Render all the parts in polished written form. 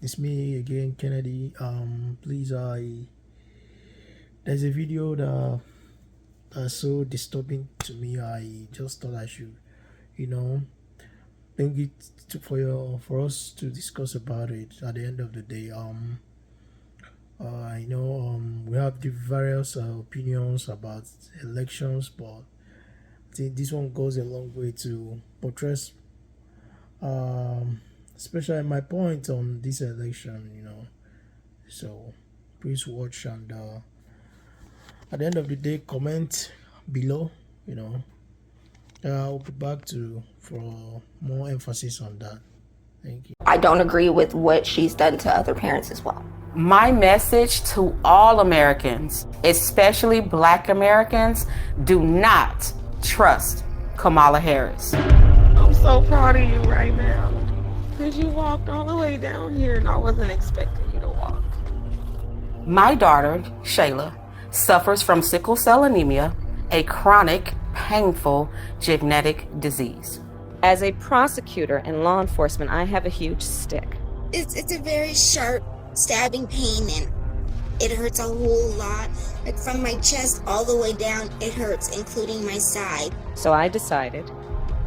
It's me again, Kennedy. Please, there's a video that's so disturbing to me. I just thought I should, you know, bring it for us to discuss about it. At the end of the day, I know we have the various opinions about elections, but I think this one goes a long way to portray, especially my point on this election. So please watch and at the end of the day, comment below. I'll be back for more emphasis on that. Thank you. I don't agree with what she's done to other parents as well. My message to all Americans, especially Black Americans, do not trust Kamala Harris. I'm so proud of you right now because you walked all the way down here and I wasn't expecting you to walk. My daughter, Shayla, suffers from sickle cell anemia, a chronic, painful genetic disease. As a prosecutor and law enforcement, I have a huge stick. It's a very sharp stabbing pain and it hurts a whole lot. Like from my chest all the way down, it hurts, including my side. So I decided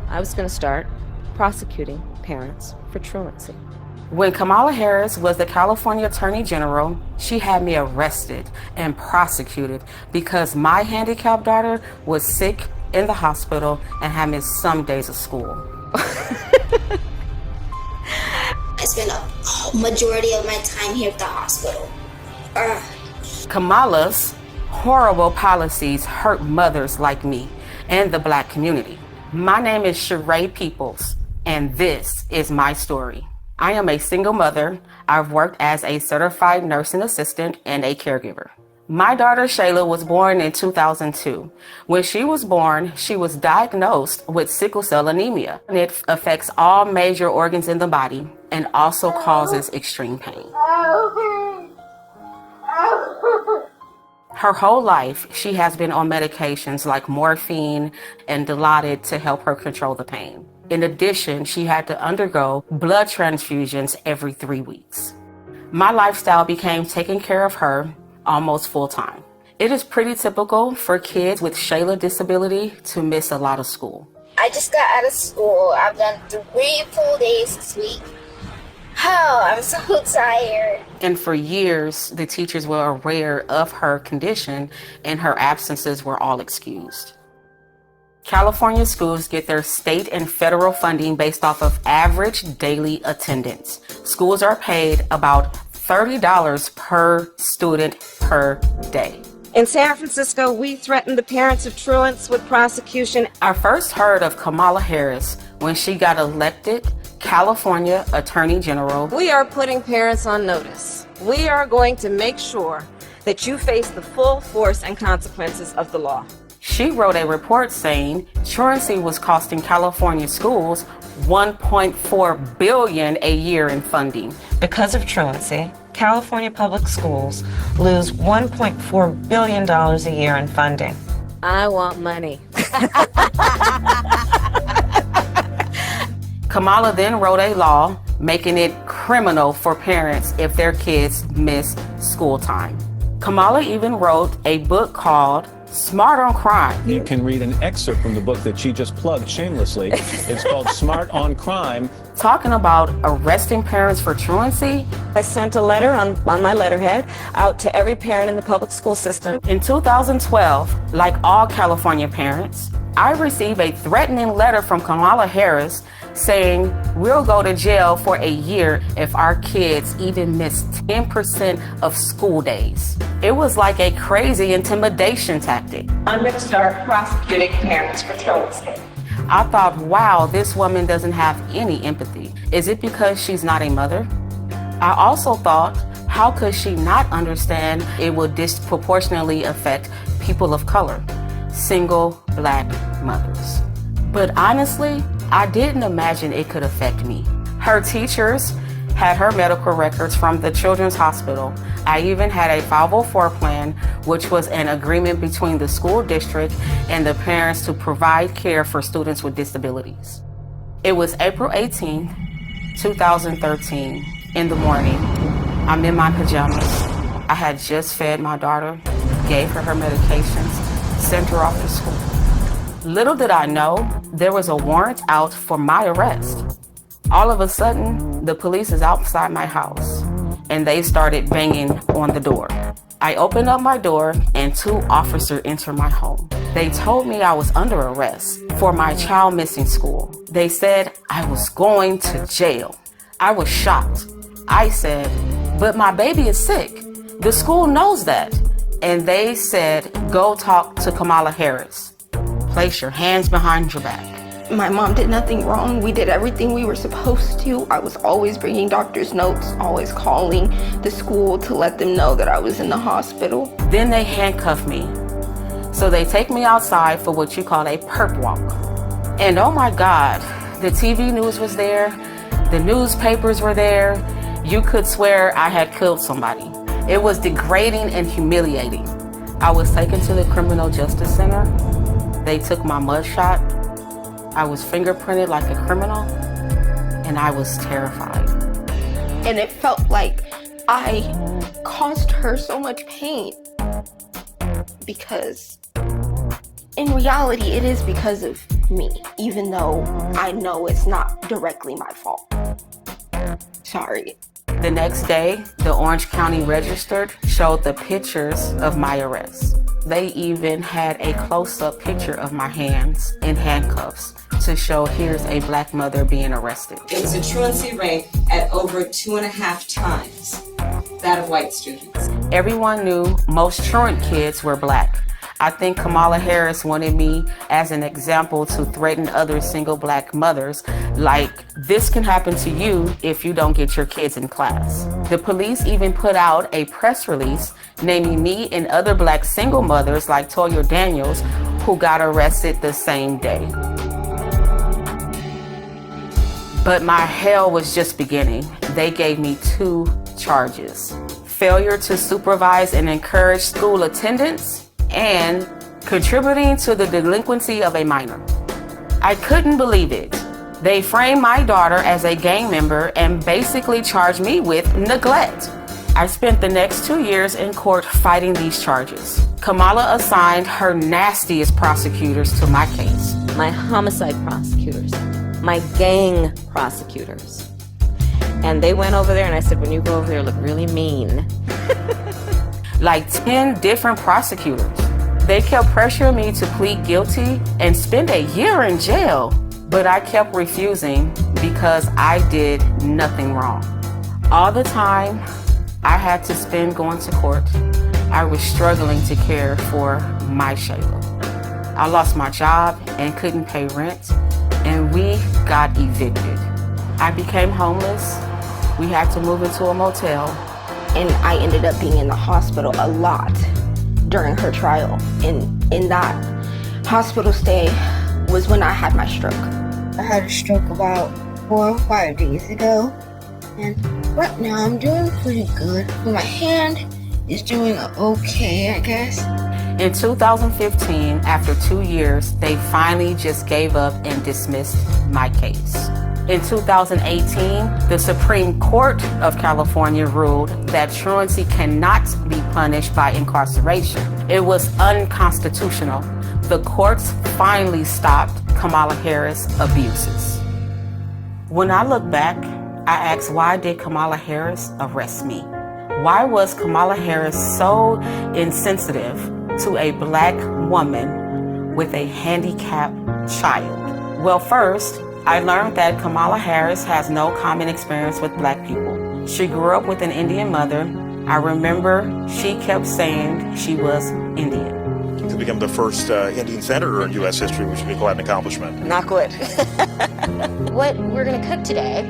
I was going to start prosecuting parents for truancy. When Kamala Harris was the California Attorney General, she had me arrested and prosecuted because my handicapped daughter was sick in the hospital and had missed some days of school. I spent a majority of my time here at the hospital. Kamala's horrible policies hurt mothers like me and the Black community. My name is Sheree Peoples, and this is my story. I am a single mother. I've worked as a certified nursing assistant and a caregiver. My daughter Shayla was born in 2002. When she was born, she was diagnosed with sickle cell anemia. And it affects all major organs in the body and also causes extreme pain. Her whole life, she has been on medications like morphine and Dilaudid to help her control the pain. In addition, she had to undergo blood transfusions every 3 weeks. My lifestyle became taking care of her almost full time. It is pretty typical for kids with Shayla disability to miss a lot of school. I just got out of school. I've done 3 full days this week. Oh, I'm so tired. And for years, the teachers were aware of her condition and her absences were all excused. California schools get their state and federal funding based off of average daily attendance. Schools are paid about $30 per student per day. In San Francisco, we threatened the parents of truants with prosecution. I first heard of Kamala Harris when she got elected California Attorney General. We are putting parents on notice. We are going to make sure that you face the full force and consequences of the law. She wrote a report saying truancy was costing California schools $1.4 billion a year in funding. Because of truancy, California public schools lose $1.4 billion a year in funding. I want money. Kamala then wrote a law making it criminal for parents if their kids miss school time. Kamala even wrote a book called Smart on Crime. You can read an excerpt from the book that she just plugged shamelessly. It's called Smart on Crime. Talking about arresting parents for truancy. I sent a letter on my letterhead out to every parent in the public school system. In 2012, like all California parents, I received a threatening letter from Kamala Harris saying we'll go to jail for a year if our kids even miss 10% of school days. It was like a crazy intimidation tactic. I'm going to start prosecuting parents for truancy. I thought, wow, this woman doesn't have any empathy. Is it because she's not a mother? I also thought, how could she not understand it would disproportionately affect people of color, single Black mothers? But honestly, I didn't imagine it could affect me. Her teachers had her medical records from the Children's Hospital. I even had a 504 plan, which was an agreement between the school district and the parents to provide care for students with disabilities. It was April 18, 2013, in the morning. I'm in my pajamas. I had just fed my daughter, gave her her medications, sent her off to school. Little did I know, there was a warrant out for my arrest. All of a sudden, the police is outside my house, and they started banging on the door. I opened up my door, and 2 officers entered my home. They told me I was under arrest for my child missing school. They said I was going to jail. I was shocked. I said, but my baby is sick. The school knows that. And they said, go talk to Kamala Harris. Place your hands behind your back. My mom did nothing wrong. We did everything we were supposed to. I was always bringing doctor's notes, always calling the school to let them know that I was in the hospital. Then they handcuff me. So they take me outside for what you call a perp walk. And oh my God, the TV news was there. The newspapers were there. You could swear I had killed somebody. It was degrading and humiliating. I was taken to the Criminal Justice Center. They took my mugshot. I was fingerprinted like a criminal, and I was terrified. And it felt like I caused her so much pain. Because in reality, it is because of me, even though I know it's not directly my fault. Sorry. The next day, the Orange County Register showed the pictures of my arrest. They even had a close-up picture of my hands in handcuffs to show here's a black mother being arrested. It was a truancy rate at over 2.5 times that of white students. Everyone knew most truant kids were black. I think Kamala Harris wanted me as an example to threaten other single black mothers, like, this can happen to you if you don't get your kids in class. The police even put out a press release naming me and other black single mothers like Toya Daniels, who got arrested the same day. But my hell was just beginning. They gave me 2 charges: failure to supervise and encourage school attendance, and contributing to the delinquency of a minor. I couldn't believe it. They framed my daughter as a gang member and basically charged me with neglect. I spent the next 2 years in court fighting these charges. Kamala assigned her nastiest prosecutors to my case. My homicide prosecutors, my gang prosecutors. And they went over there and I said, when you go over there, look really mean. Like 10 different prosecutors. They kept pressuring me to plead guilty and spend a year in jail, but I kept refusing because I did nothing wrong. All the time I had to spend going to court, I was struggling to care for my Shayla. I lost my job and couldn't pay rent, and we got evicted. I became homeless. We had to move into a motel. And I ended up being in the hospital a lot during her trial. And in that hospital stay was when I had my stroke. I had a stroke about 4 or 5 days ago, and right now I'm doing pretty good. My hand is doing okay, I guess. In 2015, after 2 years, they finally just gave up and dismissed my case. In 2018, the Supreme Court of California ruled that truancy cannot be punished by incarceration. It was unconstitutional. The courts finally stopped Kamala Harris' abuses. When I look back, I ask, why did Kamala Harris arrest me? Why was Kamala Harris so insensitive to a black woman with a handicapped child? Well, first, I learned that Kamala Harris has no common experience with black people. She grew up with an Indian mother. I remember she kept saying she was Indian. To become the first Indian senator in U.S. history, which would be quite an accomplishment. Not good. What we're gonna cook today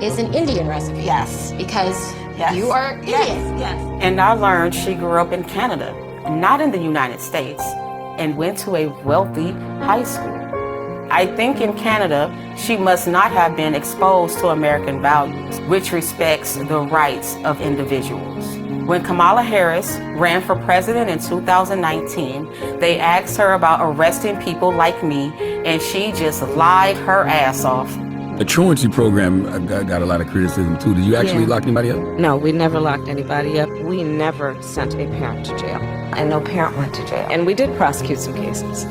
is an Indian recipe. Yes. Because you are Indian. Yes. And I learned she grew up in Canada, not in the United States, and went to a wealthy high school. I think in Canada, she must not have been exposed to American values, which respects the rights of individuals. When Kamala Harris ran for president in 2019, they asked her about arresting people like me, and she just lied her ass off. The truancy program got a lot of criticism too. Did you actually lock anybody up? No, we never locked anybody up. We never sent a parent to jail. And no parent went to jail. And we did prosecute some cases.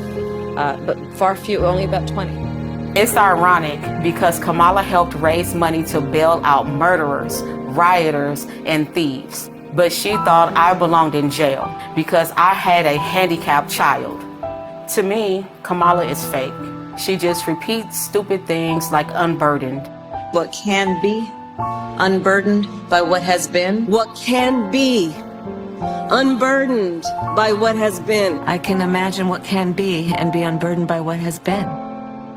But far few, only about 20. It's ironic because Kamala helped raise money to bail out murderers, rioters, and thieves. But she thought I belonged in jail because I had a handicapped child. To me, Kamala is fake. She just repeats stupid things like unburdened. What can be unburdened by what has been? What can be unburdened by what has been? I can imagine what can be and be unburdened by what has been.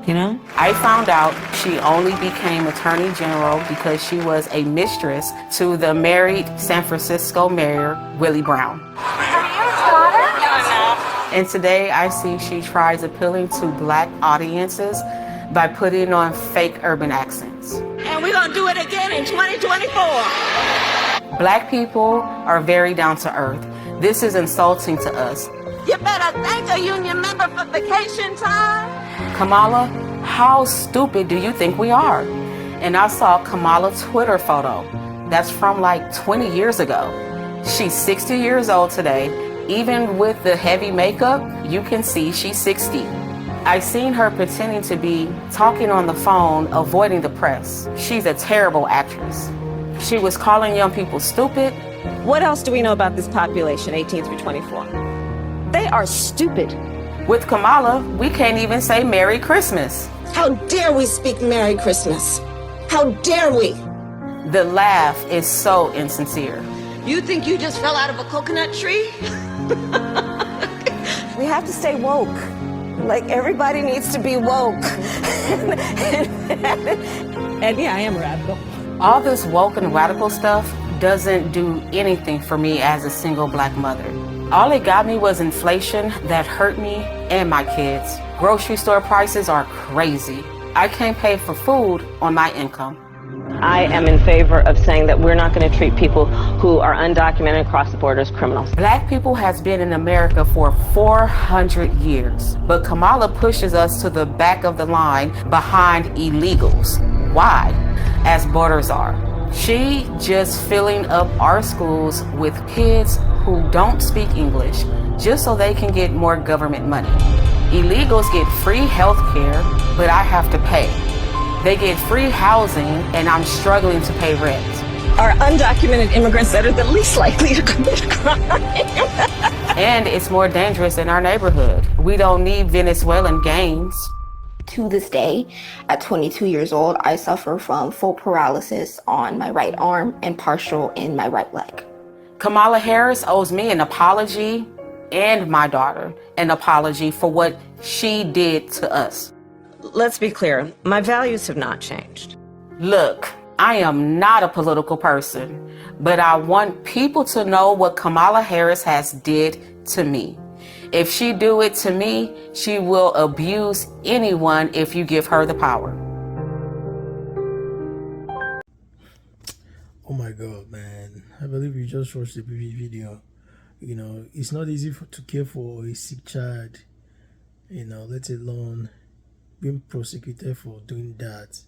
You know? I found out she only became Attorney General because she was a mistress to the married San Francisco Mayor, Willie Brown. And today I see she tries appealing to black audiences by putting on fake urban accents. And we're gonna do it again in 2024. Black people are very down to earth. This is insulting to us. You better thank a union member for vacation time. Kamala, how stupid do you think we are? And I saw Kamala's Twitter photo. That's from like 20 years ago. She's 60 years old today. Even with the heavy makeup, you can see she's 60. I seen her pretending to be talking on the phone, avoiding the press. She's a terrible actress. She was calling young people stupid. What else do we know about this population, 18 through 24? They are stupid. With Kamala, we can't even say Merry Christmas. How dare we speak Merry Christmas? How dare we? The laugh is so insincere. You think you just fell out of a coconut tree? We have to stay woke. Like, everybody needs to be woke. And yeah, I am radical. All this woke and radical stuff doesn't do anything for me as a single black mother. All it got me was inflation that hurt me and my kids. Grocery store prices are crazy. I can't pay for food on my income. I am in favor of saying that we're not going to treat people who are undocumented across the border as criminals. Black people has been in America for 400 years, but Kamala pushes us to the back of the line behind illegals. Why? As borders are. She just filling up our schools with kids who don't speak English just so they can get more government money. Illegals get free health care, but I have to pay. They get free housing, and I'm struggling to pay rent. Are undocumented immigrants that are the least likely to commit a crime. And it's more dangerous in our neighborhood. We don't need Venezuelan gangs. To this day, at 22 years old, I suffer from full paralysis on my right arm and partial in my right leg. Kamala Harris owes me an apology and my daughter an apology for what she did to us. Let's be clear, my values have not changed. Look, I am not a political person, but I want people to know what Kamala Harris has did to me. If she do it to me, she will abuse anyone if you give her the power. Oh my God, man. I believe you just watched the video. You know, it's not easy to care for a sick child, you know, let alone being prosecuted for doing that.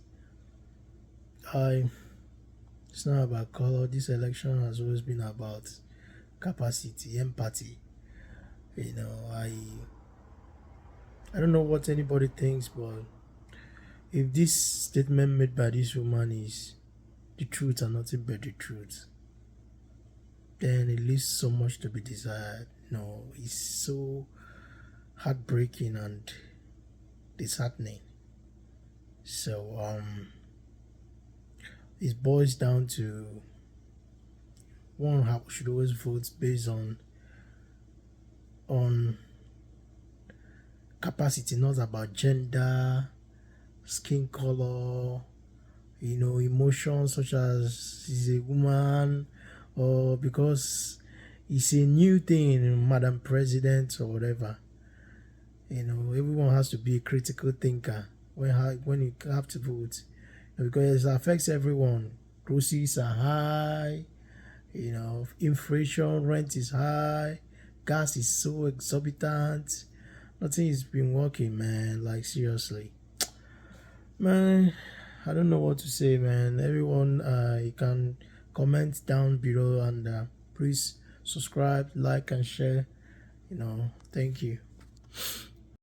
It's not about color. This election has always been about capacity, empathy. You know, I don't know what anybody thinks, but if this statement made by this woman is the truth and nothing but the truth, then it leaves so much to be desired. No, it's so heartbreaking and disheartening. So it boils down to one should always vote based on capacity, not about gender, skin color, you know, emotions such as she's a woman, or because it's a new thing, Madam President or whatever. You know, everyone has to be a critical thinker when you have to vote, because it affects everyone. Groceries are high, you know, inflation, rent is high, gas is so exorbitant. Nothing has been working, man. Like, seriously, man. I don't know what to say, man. Everyone, you can comment down below, and please subscribe, like, and share. Thank you.